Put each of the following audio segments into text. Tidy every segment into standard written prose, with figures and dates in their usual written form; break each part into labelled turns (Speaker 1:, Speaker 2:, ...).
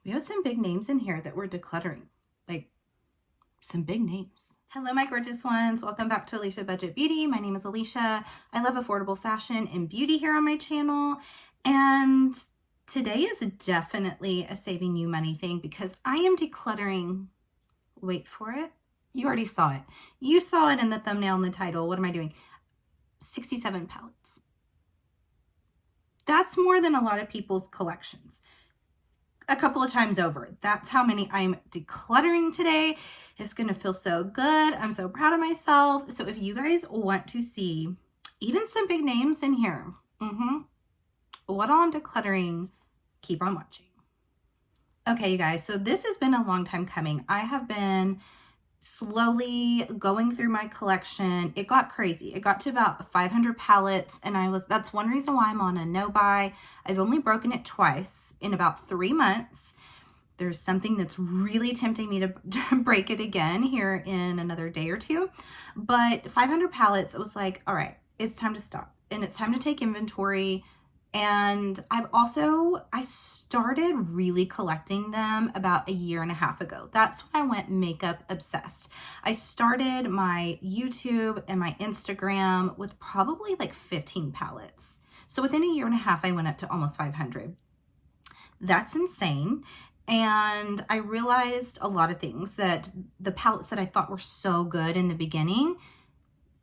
Speaker 1: we have some big names in here that we're decluttering, like some big names. Hello, my gorgeous ones. Welcome back to Alicia Budget Beauty. My name is Alicia. I love affordable fashion and beauty here on my channel. And today is definitely a saving you money thing because I am decluttering. Wait for it. You already saw it. You saw it in the thumbnail and the title. What am I doing? 67 palettes. That's more than a lot of people's collections. A couple of times over. That's how many I'm decluttering today. It's going to feel so good. I'm so proud of myself. So if you guys want to see even some big names in here, what all I'm decluttering, keep on watching. Okay, you guys, so this has been a long time coming. I have been slowly going through my collection. It got crazy. It got to about 500 palettes, and that's one reason why I'm on a no buy. I've only broken it twice in about 3 months. There's something that's really tempting me to break it again here in another day or two. But 500 palettes, it was like, all right, it's time to stop and it's time to take inventory. And I started really collecting them about 1.5 years ago. That's when I went makeup obsessed. I started my YouTube and my Instagram with probably like 15 palettes. So within 1.5 years, I went up to almost 500. That's insane. And I realized a lot of things, that the palettes that I thought were so good in the beginning,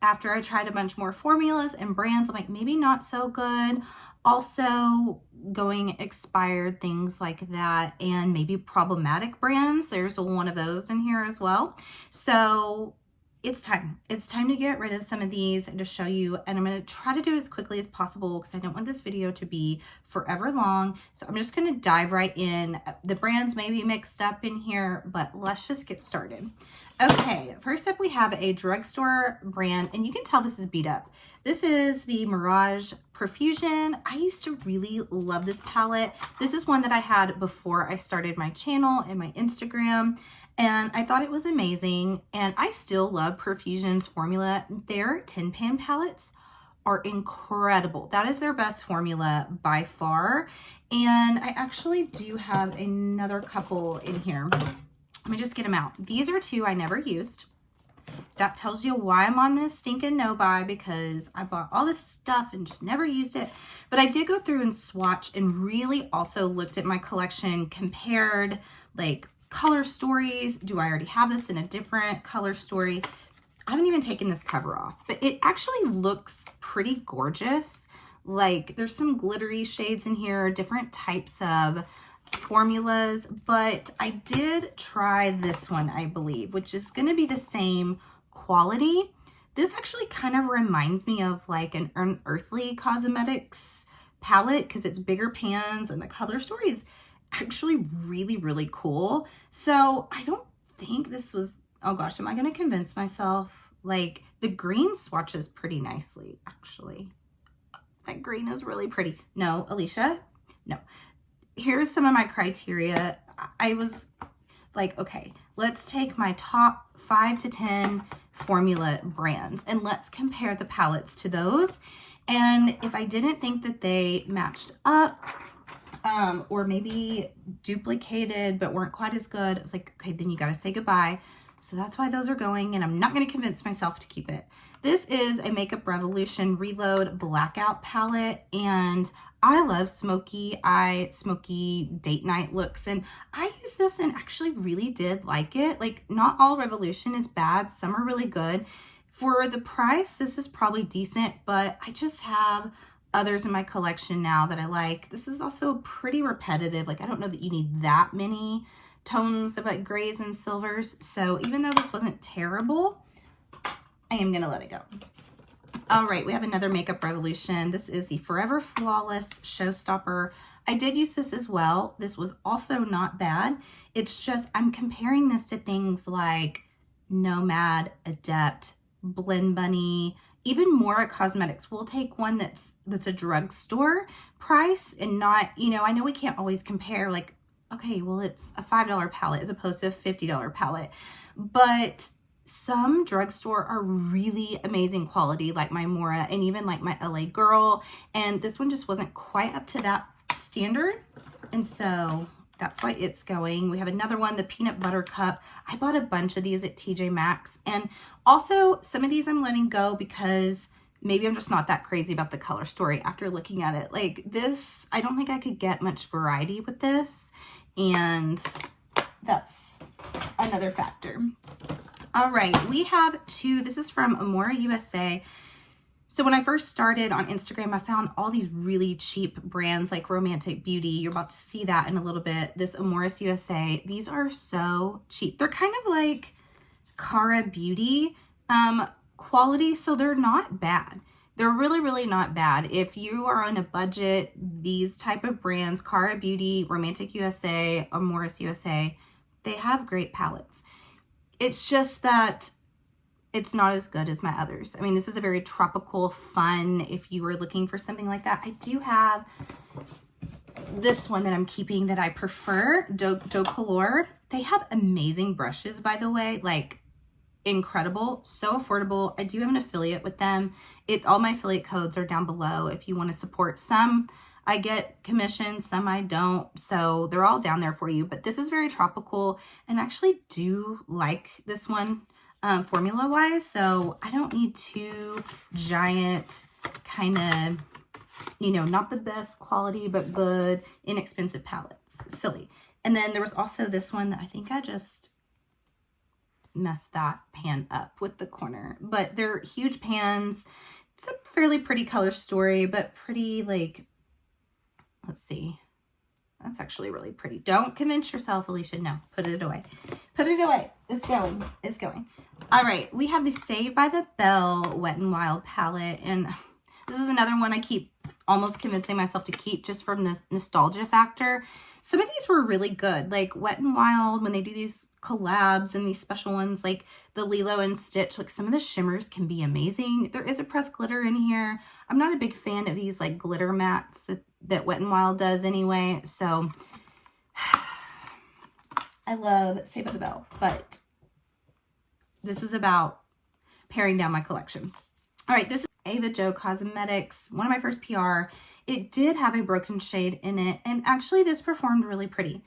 Speaker 1: after I tried a bunch more formulas and brands, I'm like, maybe not so good. Also going expired, things like that, and maybe problematic brands. There's one of those in here as well. So it's time to get rid of some of these and to show you, and I'm going to try to do it as quickly as possible because I don't want this video to be forever long. So I'm just going to dive right in. The brands may be mixed up in here, but let's just get started. Okay, first up we have a drugstore brand, and you can tell this is beat up. This is the Mirage Profusion. I used to really love this palette. This is one that I had before I started my channel and my Instagram, and I thought it was amazing, and I still love Profusion's formula. Their tin pan palettes are incredible. That is their best formula by far, and I actually do have another couple in here. Let me just get them out. These are two I never used. That tells you why I'm on this stinking no buy, because I bought all this stuff and just never used it. But I did go through and swatch and really also looked at my collection, compared like color stories. Do I already have this in a different color story? I haven't even taken this cover off, but it actually looks pretty gorgeous. Like there's some glittery shades in here, different types of formulas, but I did try this one, I believe, which is going to be the same quality. This actually kind of reminds me of like an Unearthly Cosmetics palette because it's bigger pans and the color story is actually really, really cool. So I don't think this was, oh gosh, am I going to convince myself? Like the green swatches pretty nicely, actually. That green is really pretty. No, Alicia, no. Here's some of my criteria. I was like, okay, let's take my top 5 to 10 formula brands and let's compare the palettes to those. And if I didn't think that they matched up, or maybe duplicated but weren't quite as good, I was like, okay, then you got to say goodbye. So that's why those are going, and I'm not going to convince myself to keep it. This is a Makeup Revolution Reload Blackout palette, and I love smoky eye, smoky date night looks, and I used this and actually really did like it. Like, not all Revolution is bad. Some are really good. For the price, this is probably decent, but I just have others in my collection now that I like. This is also pretty repetitive. Like, I don't know that you need that many tones of like grays and silvers. So even though this wasn't terrible, I am gonna let it go. All right, we have another Makeup Revolution. This is the Forever Flawless Showstopper. I did use this as well. This was also not bad. It's just, I'm comparing this to things like Nomad, Adept, Blend Bunny, even Mora Cosmetics. We'll take one that's a drugstore price and not, you know, I know we can't always compare, like, okay, well, it's a $5 palette as opposed to a $50 palette, but some drugstore are really amazing quality, like my Mora and even like my LA Girl, and this one just wasn't quite up to that standard. And so that's why it's going. We have another one, the Peanut Butter Cup. I bought a bunch of these at TJ Maxx. And also some of these I'm letting go because maybe I'm just not that crazy about the color story after looking at it. Like this, I don't think I could get much variety with this. And that's another factor. All right, we have two. This is from Amora USA. So when I first started on Instagram, I found all these really cheap brands like Romantic Beauty. You're about to see that in a little bit. This Amoris USA. These are so cheap. They're kind of like Cara Beauty quality, so they're not bad. They're really, really not bad. If you are on a budget, these type of brands, Cara Beauty, Romantic USA, Amoris USA, they have great palettes. It's just that it's not as good as my others. I mean, this is a very tropical, fun, if you were looking for something like that. I do have this one that I'm keeping that I prefer, DECLUTTER. They have amazing brushes, by the way, like incredible, so affordable. I do have an affiliate with them. All my affiliate codes are down below if you want to support. Some I get commission, some I don't, so they're all down there for you. But this is very tropical, and I actually do like this one formula wise, so I don't need two giant kind of, you know, not the best quality but good inexpensive palettes. Silly. And then there was also this one that I think I just messed that pan up with the corner, but they're huge pans. It's a fairly pretty color story, but pretty, like, let's see, that's actually really pretty. Don't convince yourself, Alicia. No, put it away. Put it away. It's going. It's going. All right, we have the Saved by the Bell Wet n Wild palette, and this is another one I keep almost convincing myself to keep just from this nostalgia factor. Some of these were really good, like Wet n Wild, when they do these collabs and these special ones, like the Lilo and Stitch, like some of the shimmers can be amazing. There is a pressed glitter in here. I'm not a big fan of these like glitter mats that Wet n Wild does anyway, so I love Saved by the Bell, but this is about paring down my collection. All right, this is Ava Jo Cosmetics, one of my first PR. It did have a broken shade in it, and actually this performed really pretty.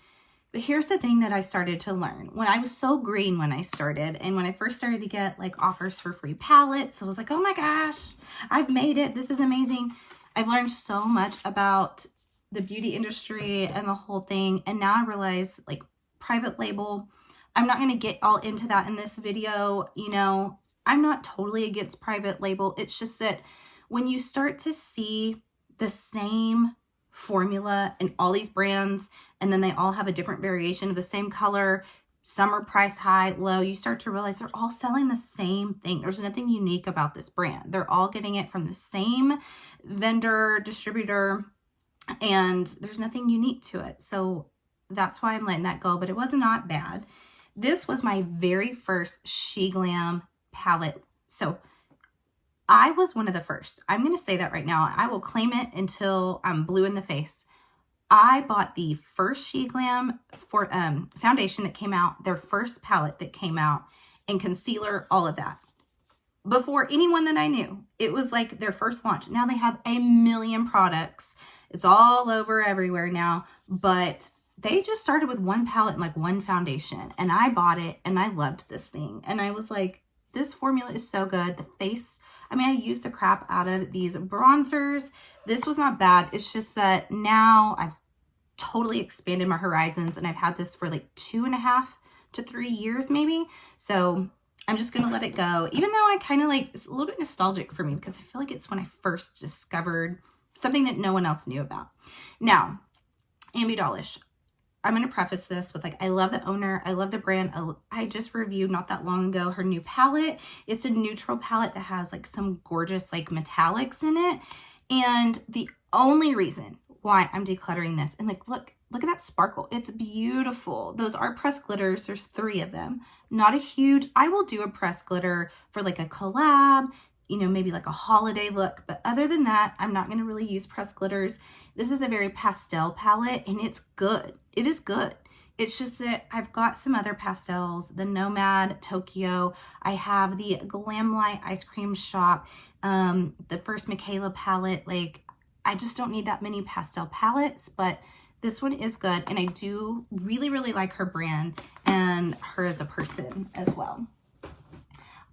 Speaker 1: But here's the thing that I started to learn. When I was so green when I started, and when I first started to get like offers for free palettes, I was like, oh my gosh, I've made it. This is amazing. I've learned so much about the beauty industry and the whole thing, and now I realize, like, private label, I'm not going to get all into that in this video. You know, I'm not totally against private label. It's just that when you start to see the same formula in all these brands, and then they all have a different variation of the same color, some are price high, low, you start to realize they're all selling the same thing. There's nothing unique about this brand. They're all getting it from the same vendor, distributor, and there's nothing unique to it. So that's why I'm letting that go, but it was not bad. This was my very first She Glam palette. So I was one of the first. I'm going to say that right now. I will claim it until I'm blue in the face. I bought the first She Glam for foundation that came out, their first palette that came out, and concealer, all of that, before anyone that I knew. It was like their first launch. Now they have a million products. It's all over everywhere now, but they just started with one palette and like one foundation, and I bought it and I loved this thing. And I was like, this formula is so good. The face, I mean, I used the crap out of these bronzers. This was not bad. It's just that now I've totally expanded my horizons, and I've had this for like 2.5 to 3 years maybe. So I'm just going to let it go, even though I kind of like, it's a little bit nostalgic for me because I feel like it's when I first discovered something that no one else knew about. Now, Ambi Dolish. I'm going to preface this with, like, I love the owner. I love the brand. I just reviewed not that long ago her new palette. It's a neutral palette that has like some gorgeous like metallics in it. And the only reason why I'm decluttering this, and like, look at that sparkle. It's beautiful. Those are pressed glitters. There's 3 of them. Not a huge, I will do a pressed glitter for like a collab, you know, maybe like a holiday look. But other than that, I'm not going to really use pressed glitters. This is a very pastel palette, and it's good. It is good. It's just that I've got some other pastels, the Nomad Tokyo. I have the Glamlight Ice Cream Shop, the first Michaela palette. Like, I just don't need that many pastel palettes, but this one is good. And I do really, really like her brand and her as a person as well.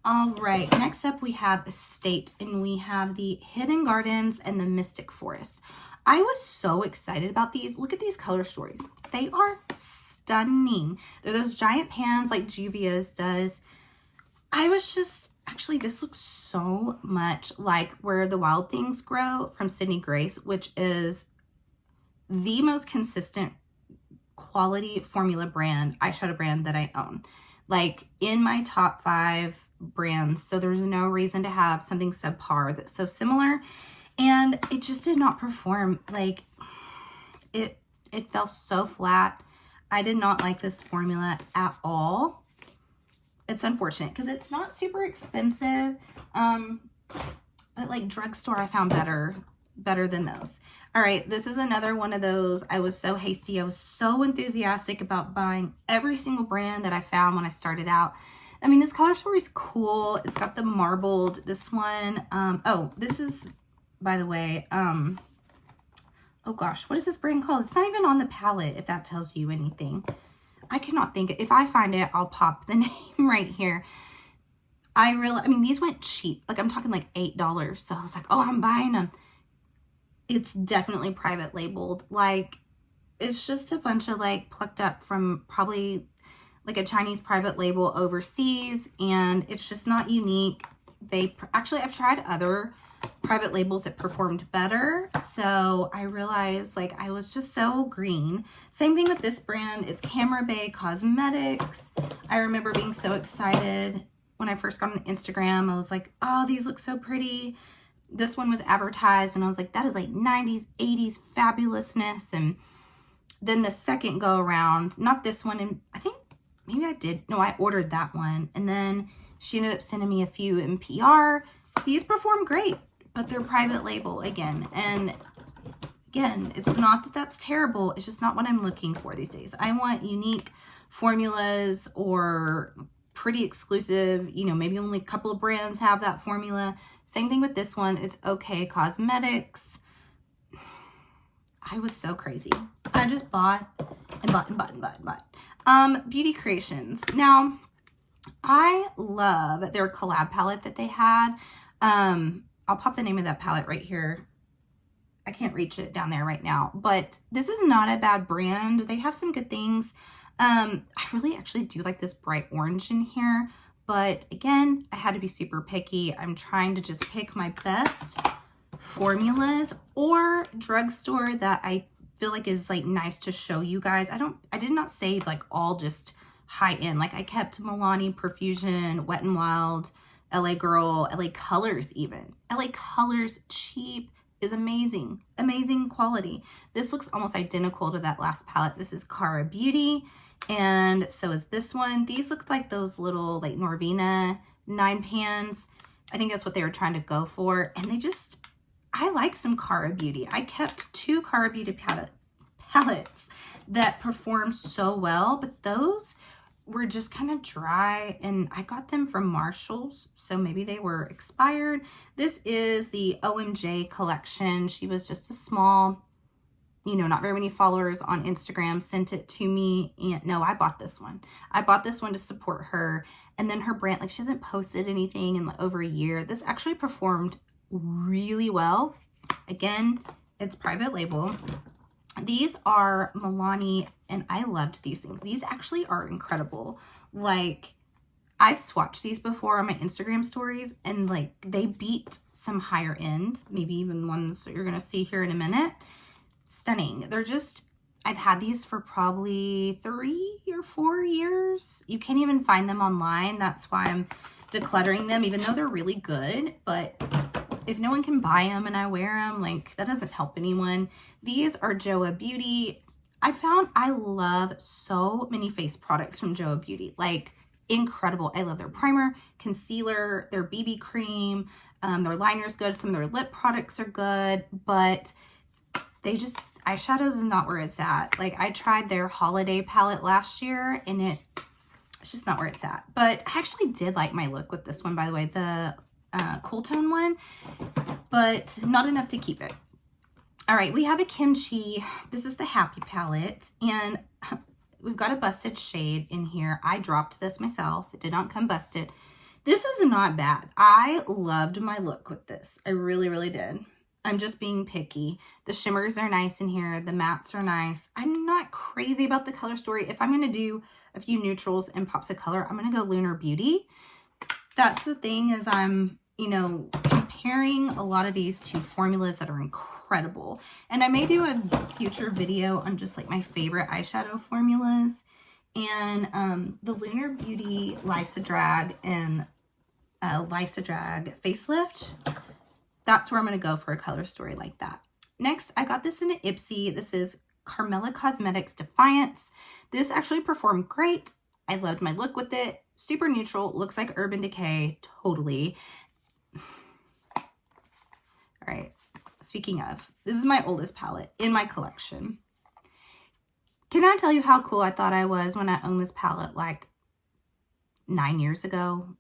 Speaker 1: All right, next up we have Estate, and we have the Hidden Gardens and the Mystic Forest. I was so excited about these. Look at these color stories. They are stunning. They're those giant pans like Juvia's does. I was just, actually, this looks so much like Where the Wild Things Grow from Sydney Grace, which is the most consistent quality formula brand, eyeshadow brand that I own. Like in my top 5 brands, so there's no reason to have something subpar that's so similar. And it just did not perform. Like it fell so flat. I did not like this formula at all. It's unfortunate because it's not super expensive, but like drugstore I found better than those. All right, this is another one of those. I was so hasty. I was so enthusiastic about buying every single brand that I found when I started out. I mean, this color story is cool. It's got the marbled, this one. Oh, this is, by the way, oh gosh, what is this brand called? It's not even on the palette, if that tells you anything. I cannot think. If I find it, I'll pop the name right here. I mean, these went cheap. Like, I'm talking like $8. So I was like, oh, I'm buying them. It's definitely private labeled. Like, it's just a bunch of like plucked up from probably like a Chinese private label overseas, and it's just not unique. Actually, I've tried other private labels that performed better, so I realized like I was just so green. Same thing with this brand. Is Camera Bay Cosmetics. I remember being so excited when I first got on Instagram. I was like, oh, these look so pretty. This one was advertised and I was like, that is like 90s, 80s fabulousness. And then the second go around, not this one, and I think maybe I did. No, I ordered that one. And then she ended up sending me a few in PR. These perform great, but they're private label again. And again, it's not that that's terrible. It's just not what I'm looking for these days. I want unique formulas or pretty exclusive, you know, maybe only a couple of brands have that formula. Same thing with this one. It's Okay Cosmetics. I was so crazy. I just bought and bought and bought and bought and bought. Beauty Creations. Now, I love their collab palette that they had. I'll pop the name of that palette right here. I can't reach it down there right now, but this is not a bad brand. They have some good things. I really actually do like this bright orange in here, but again, I had to be super picky. I'm trying to just pick my best formulas or drugstore that I feel like is like nice to show you guys. I did not save like all just high end. Like I kept Milani, Perfusion, Wet n Wild, LA Girl, LA Colors even. LA Colors cheap is amazing. Amazing quality. This looks almost identical to that last palette. This is Cara Beauty, and so is this one. These look like those little like Norvina 9 pans. I think that's what they were trying to go for. And they just, I like some Cara Beauty. I kept 2 Cara Beauty palettes that performed so well, but those were just kind of dry, and I got them from Marshall's, so maybe they were expired. This is the OMJ collection. She was just a small, you know, not very many followers on Instagram, sent it to me, and no, I bought this one. I bought this one to support her, and then her brand, like she hasn't posted anything in like over a year. This actually performed really well. Again, it's private label. These are Milani, and I loved these things. These actually are incredible. Like, I've swatched these before on my Instagram stories, and like they beat some higher end, maybe even ones that you're gonna see here in a minute. Stunning. They're just, I've had these for probably 3 or 4 years. You can't even find them online. That's why I'm decluttering them, even though they're really good. But if no one can buy them and I wear them, like that doesn't help anyone. These are Joa Beauty. I found I love so many face products from Joa Beauty, like incredible. I love their primer, concealer, their BB cream, their liner's good. Some of their lip products are good, but they just, eyeshadows is not where it's at. Like I tried their holiday palette last year and it's just not where it's at. But I actually did like my look with this one, by the way, the cool tone one, but not enough to keep it. All right, we have a kimchi. This is the Happy palette, and we've got a busted shade in here. I dropped this myself. It did not come busted. This is not bad. I loved my look with this. I really, really did. I'm just being picky. The shimmers are nice in here. The mattes are nice. I'm not crazy about the color story. If I'm going to do a few neutrals and pops of color, I'm going to go Lunar Beauty. That's the thing, is I'm, you know, comparing a lot of these to formulas that are incredible. And I may do a future video on just like my favorite eyeshadow formulas. And the Lunar Beauty Life's a Drag and Life's a Drag facelift, that's where I'm going to go for a color story like that. Next, I got this in an Ipsy. This is Carmella Cosmetics Defiance. This actually performed great. I loved my look with it. Super neutral, looks like Urban Decay, totally. All right, speaking of, this is my oldest palette in my collection. Can I tell you how cool I thought I was when I owned this palette like 9 years ago?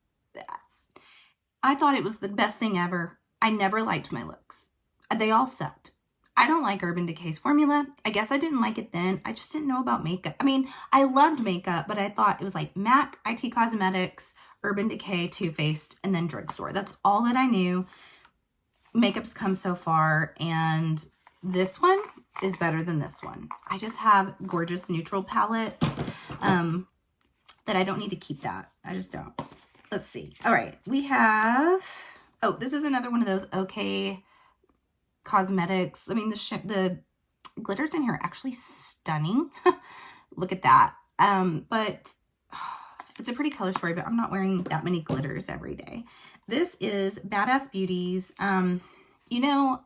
Speaker 1: I thought it was the best thing ever. I never liked my looks. They all sucked. I don't like Urban Decay's formula. I guess I didn't like it then. I just didn't know about makeup. I mean, I loved makeup, but I thought it was like MAC, IT Cosmetics, Urban Decay, Too Faced, and then drugstore. That's all that I knew. Makeup's come so far, and this one is better than this one. I just have gorgeous neutral palettes that I don't need to keep that. I just don't. Let's see. All right, we have, oh, this is another one of those OK Cosmetics. I mean, the glitters in here are actually stunning. Look at that. But it's a pretty color story, but I'm not wearing that many glitters every day. This is Badass Beauties. You know,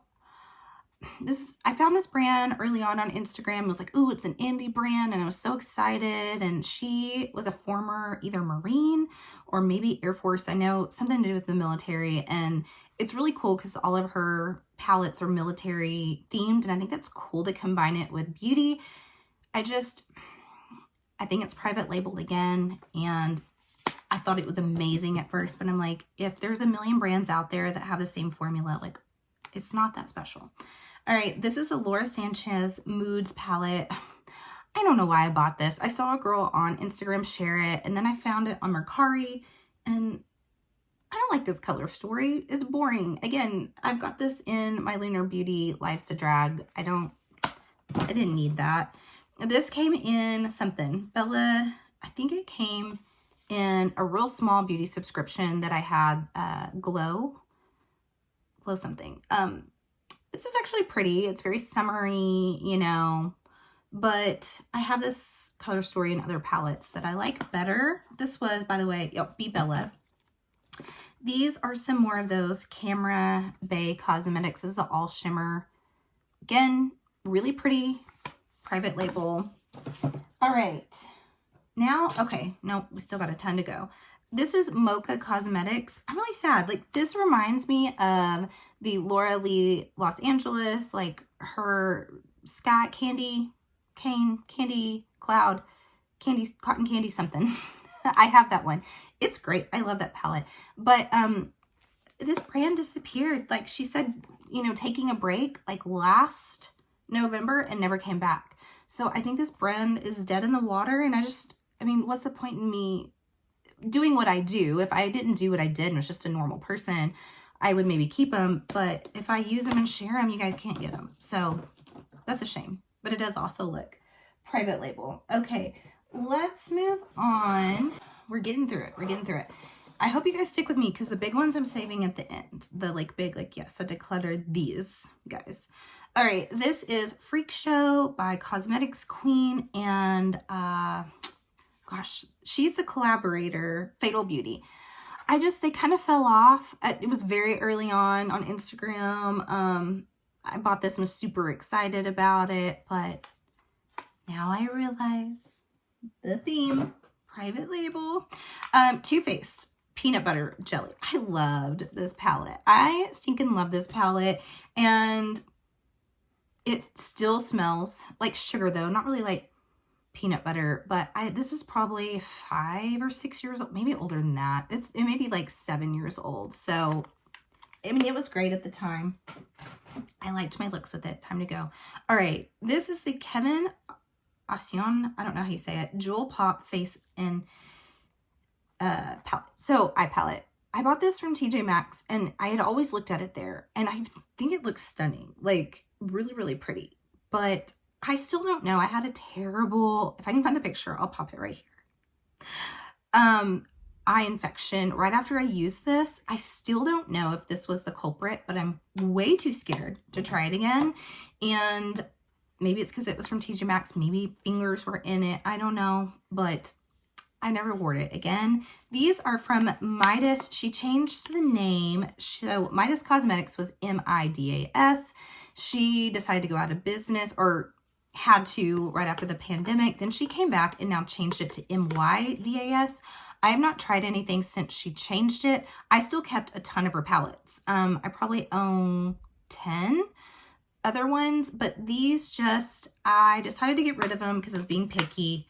Speaker 1: I found this brand early on Instagram. I was like, ooh, it's an indie brand, and I was so excited. And she was a former either Marine or maybe Air Force. I know, something to do with the military, and it's really cool because all of her palettes are military themed, and I think that's cool to combine it with beauty. I think it's private labeled again, and I thought it was amazing at first, but I'm like, if there's a million brands out there that have the same formula, like, it's not that special. All right, this is a Laura Sanchez Moods palette. I don't know why I bought this. I saw a girl on Instagram share it, and then I found it on Mercari, and I don't like this color story. It's boring. Again, I've got this in my Lunar Beauty Life's a Drag. I didn't need that. This came in something. Bella, I think it came in a real small beauty subscription that I had, Glow something. This is actually pretty. It's very summery, you know, but I have this color story in other palettes that I like better. This was, by the way, Be Bella. These are some more of those Camera Bay Cosmetics. This is the all shimmer. Again, really pretty, private label. All right. Now, okay, no, we still got a ton to go. This is Mocha Cosmetics. I'm really sad. Like, this reminds me of the Laura Lee Los Angeles, like her sky candy, cloud, candy, cotton candy something. I have that one. It's great. I love that palette. But this brand disappeared. Like, she said, you know, taking a break like last November and never came back. So I think this brand is dead in the water. And I mean, what's the point in me doing what I do? If I didn't do what I did and was just a normal person, I would maybe keep them. But if I use them and share them, you guys can't get them. So that's a shame. But it does also look private label. Okay, let's move on. We're getting through it. We're getting through it. I hope you guys stick with me because the big ones I'm saving at the end. The like big, like, yes, I decluttered these guys. All right, this is Freak Show by Cosmetics Queen, and gosh, she's the collaborator, Fatal Beauty. They kind of fell off. It was very early on Instagram. I bought this and was super excited about it, but now I realize the theme, private label. Too Faced Peanut Butter Jelly. I loved this palette. I stinking love this palette, and it still smells like sugar though, not really like peanut butter, but this is probably 5 or 6 years old, maybe older than that. It may be like 7 years old. So I mean, it was great at the time. I liked my looks with it. Time to go. All right. This is the Kevin Asion, I don't know how you say it, Jewel Pop Face and palette. So, eye palette. I bought this from TJ Maxx, and I had always looked at it there, and I think it looks stunning. Like, really, really pretty. But I still don't know. I had a terrible, if I can find the picture, I'll pop it right here. Eye infection right after I used this. I still don't know if this was the culprit, but I'm way too scared to try it again. And maybe it's because it was from TJ Maxx. Maybe fingers were in it. I don't know, but I never wore it again. These are from Midas. She changed the name. So Midas Cosmetics was M-I-D-A-S. She decided to go out of business, or had to right after the pandemic. Then she came back and now changed it to M-Y-D-A-S. I have not tried anything since she changed it. I still kept a ton of her palettes. I probably own 10 other ones, but these just, I decided to get rid of them because I was being picky.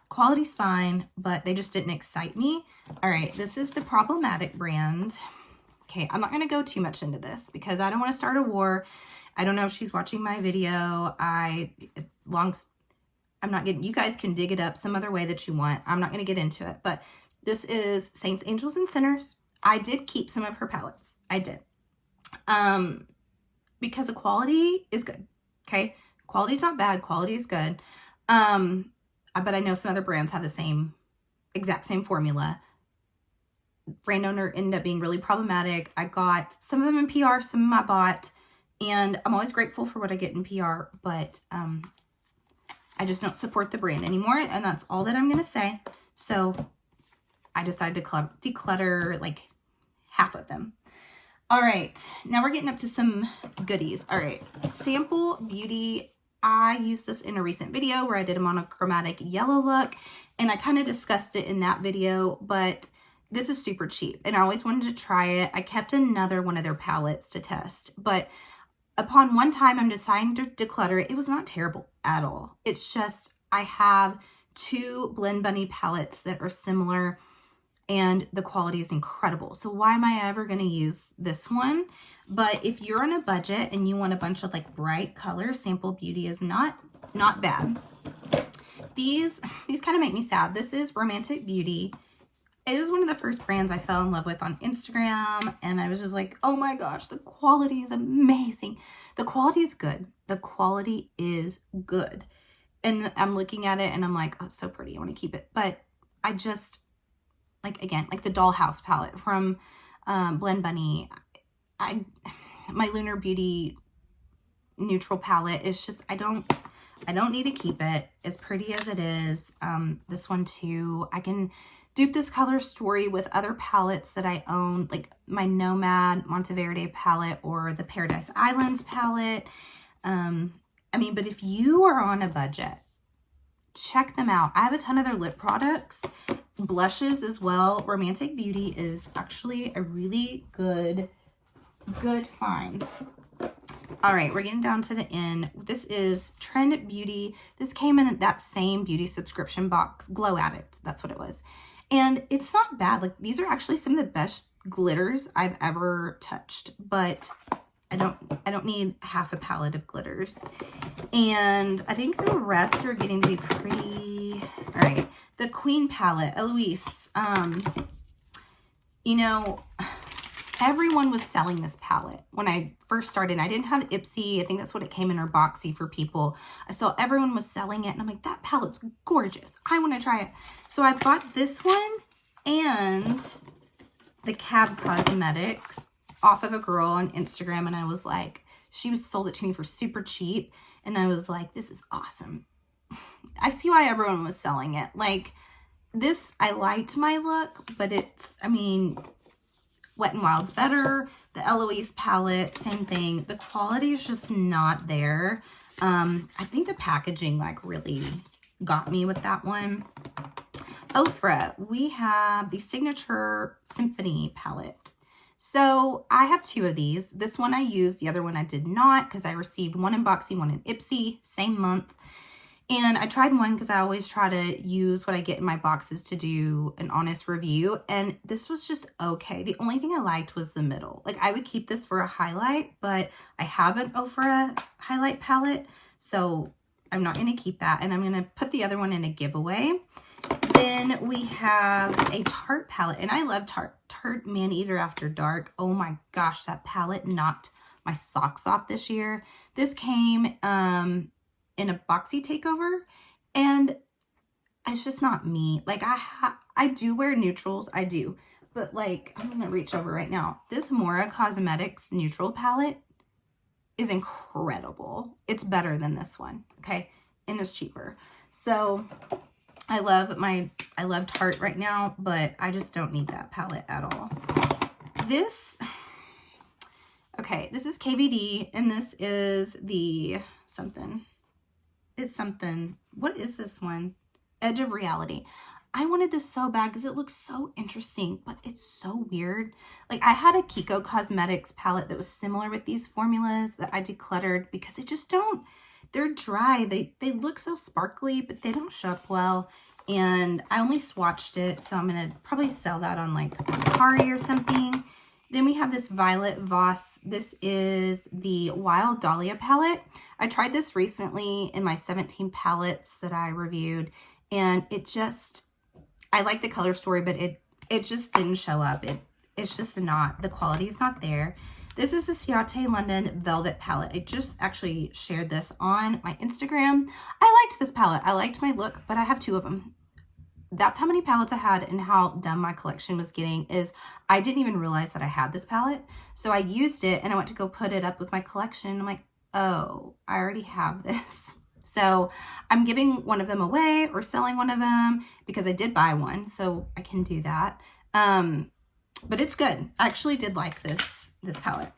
Speaker 1: Quality's fine, but they just didn't excite me. All right, this is the Problematic brand. Okay, I'm not going to go too much into this because I don't want to start a war. I don't know if she's watching my video. I'm not getting, you guys can dig it up some other way that you want. I'm not going to get into it, but this is Saints, Angels, and Sinners. I did keep some of her palettes. I did. Because the quality is good. Okay. Quality's not bad. Quality is good. But I know some other brands have the exact same formula. Brand owner ended up being really problematic. I got some of them in PR, some of them I bought, and I'm always grateful for what I get in PR, but, I just don't support the brand anymore, and that's all that I'm going to say. So I decided to declutter like half of them. All right, now we're getting up to some goodies. All right, Sample Beauty. I used this in a recent video where I did a monochromatic yellow look, and I kind of discussed it in that video, but this is super cheap, and I always wanted to try it. I kept another one of their palettes to test, but upon one time I'm deciding to declutter it. It was not terrible at all. It's just I have 2 Blend Bunny palettes that are similar, and the quality is incredible. So why am I ever going to use this one? But if you're on a budget and you want a bunch of like bright colors, Sample Beauty is not bad. These kind of make me sad. This is Romantic Beauty. It is one of the first brands I fell in love with on Instagram, and I was just like, oh my gosh, the quality is amazing. The quality is good. The quality is good. And I'm looking at it and I'm like, oh, it's so pretty. I want to keep it. But I just, like, again, like the Dollhouse palette from Blend Bunny. My Lunar Beauty neutral palette is just, I don't need to keep it, as pretty as it is. This one too, I can dupe this color story with other palettes that I own, like my Nomad Monteverde palette or the Paradise Islands palette. I mean, but if you are on a budget, check them out. I have a ton of their lip products, blushes as well. Romantic Beauty is actually a really good find. All right, we're getting down to the end. This is Trend Beauty. This came in that same beauty subscription box, Glow Addict. That's what it was. And it's not bad. Like, these are actually some of the best glitters I've ever touched, but I don't need half a palette of glitters. And I think the rest are getting to be pretty. All right, the Queen palette, Eloise. You know, everyone was selling this palette when I first started. I didn't have Ipsy. I think that's what it came in, or Boxy for people. I saw everyone was selling it, and I'm like, that palette's gorgeous. I want to try it. So I bought this one and the Cab Cosmetics off of a girl on Instagram, and I was like, she sold it to me for super cheap, and I was like, this is awesome. I see why everyone was selling it. Like, this, I liked my look, but it's, I mean, Wet n Wild's better. The Eloise palette, same thing. The quality is just not there. I think the packaging like really got me with that one. Ofra, we have the Signature Symphony palette. So I have 2 of these. This one I used, the other one I did not, because I received one in Boxy, one in Ipsy, same month. And I tried one because I always try to use what I get in my boxes to do an honest review. And this was just okay. The only thing I liked was the middle. Like I would keep this for a highlight, but I have an Ofra highlight palette. So I'm not going to keep that. And I'm going to put the other one in a giveaway. Then we have a Tarte palette. And I love Tarte Man-Eater After Dark. Oh my gosh, that palette knocked my socks off this year. This came in a boxy takeover. And it's just not me. Like I do wear neutrals. I do. But like, I'm going to reach over right now. This Mora Cosmetics neutral palette is incredible. It's better than this one, okay? And it's cheaper. So I love Tarte right now, but I just don't need that palette at all. This is KVD, and this is the something. It's something. What is this one? Edge of Reality. I wanted this so bad because it looks so interesting, but it's so weird. Like I had a Kiko Cosmetics palette that was similar with these formulas that I decluttered because they just don't, they're dry. They look so sparkly, but they don't show up well. And I only swatched it, so I'm going to probably sell that on like Kari or something. Then we have this Violet Voss. This is the Wild Dahlia palette. I tried this recently in my 17 palettes that I reviewed, and it just, I like the color story, but it just didn't show up. It's just not, the quality is not there. This is the Ciate London Velvet palette. I just actually shared this on my Instagram. I liked this palette. I liked my look, but I have two of them. That's how many palettes I had, and how dumb my collection was getting is I didn't even realize that I had this palette. So I used it and I went to go put it up with my collection. I'm like, oh, I already have this. So I'm giving one of them away or selling one of them because I did buy one. So I can do that. But it's good. I actually did like this palette.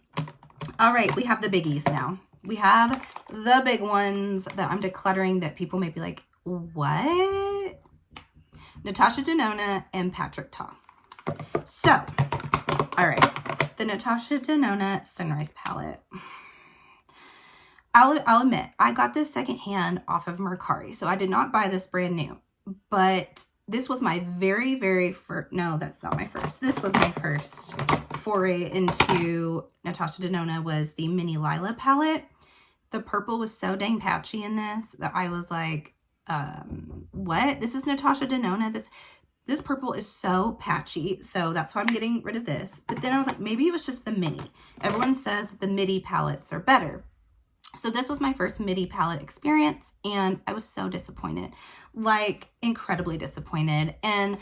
Speaker 1: All right, we have the biggies now. We have the big ones that I'm decluttering that people may be like, what? Natasha Denona and Patrick Ta. So, all right, the Natasha Denona Sunrise palette. I'll admit, I got this secondhand off of Mercari, so I did not buy this brand new, but this was my very, very first, no, that's not my first. This was my first foray into Natasha Denona, was the Mini Lila palette. The purple was so dang patchy in this that I was like, what? This is Natasha Denona. This purple is so patchy, so that's why I'm getting rid of this. But then I was like, maybe it was just the mini. Everyone says that the midi palettes are better. So this was my first midi palette experience, and I was so disappointed, like incredibly disappointed. And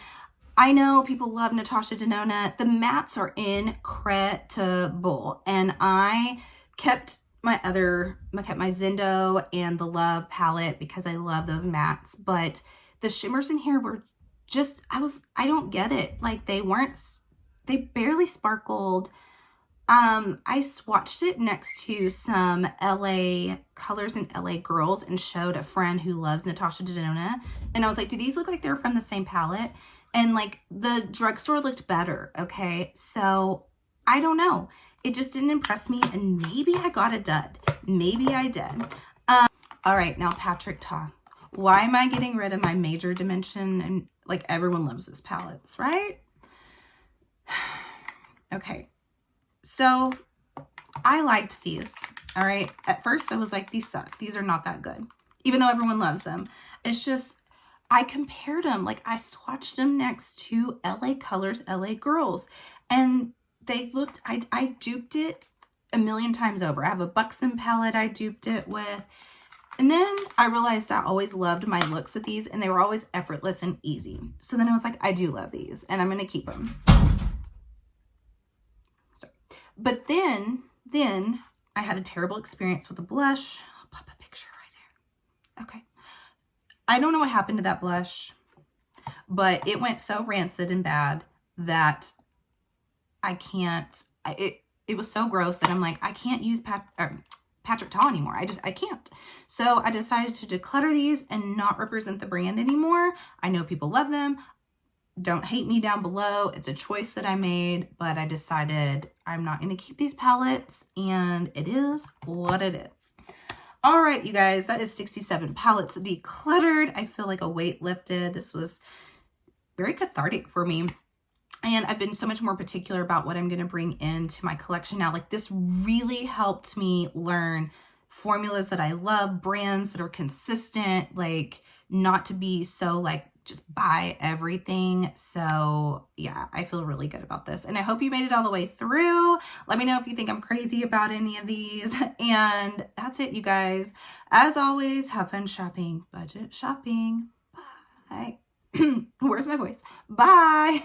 Speaker 1: I know people love Natasha Denona. The mattes are incredible, and I kept my Zendo and the Love palette because I love those mattes, but the shimmers in here were just, I don't get it. Like they barely sparkled. I swatched it next to some LA Colors and LA Girls and showed a friend who loves Natasha Denona. And I was like, do these look like they're from the same palette? And like the drugstore looked better. Okay. So I don't know. It just didn't impress me, and maybe I got a dud. Maybe I did. All right, now Patrick Ta. Why am I getting rid of my Major Dimension? And like everyone loves this palettes, right? Okay, so I liked these. All right, at first I was like, these suck. These are not that good, even though everyone loves them. It's just, I compared them. Like I swatched them next to LA Colors, LA Girls, and they looked, I duped it a million times over. I have a Buxom palette I duped it with. And then I realized I always loved my looks with these, and they were always effortless and easy. So then I was like, I do love these, and I'm going to keep them. Sorry. But then I had a terrible experience with a blush. I'll pop a picture right here. Okay. I don't know what happened to that blush, but it went so rancid and bad that I can't, it was so gross that I'm like, I can't use Patrick Ta anymore. I can't. So I decided to declutter these and not represent the brand anymore. I know people love them. Don't hate me down below. It's a choice that I made, but I decided I'm not going to keep these palettes, and it is what it is. All right, you guys, that is 67 palettes decluttered. I feel like a weight lifted. This was very cathartic for me. And I've been so much more particular about what I'm going to bring into my collection now. Like, this really helped me learn formulas that I love, brands that are consistent, like not to be so like just buy everything. So yeah, I feel really good about this. And I hope you made it all the way through. Let me know if you think I'm crazy about any of these. And that's it, you guys. As always, have fun shopping. Budget shopping. Bye. Where's my voice? Bye.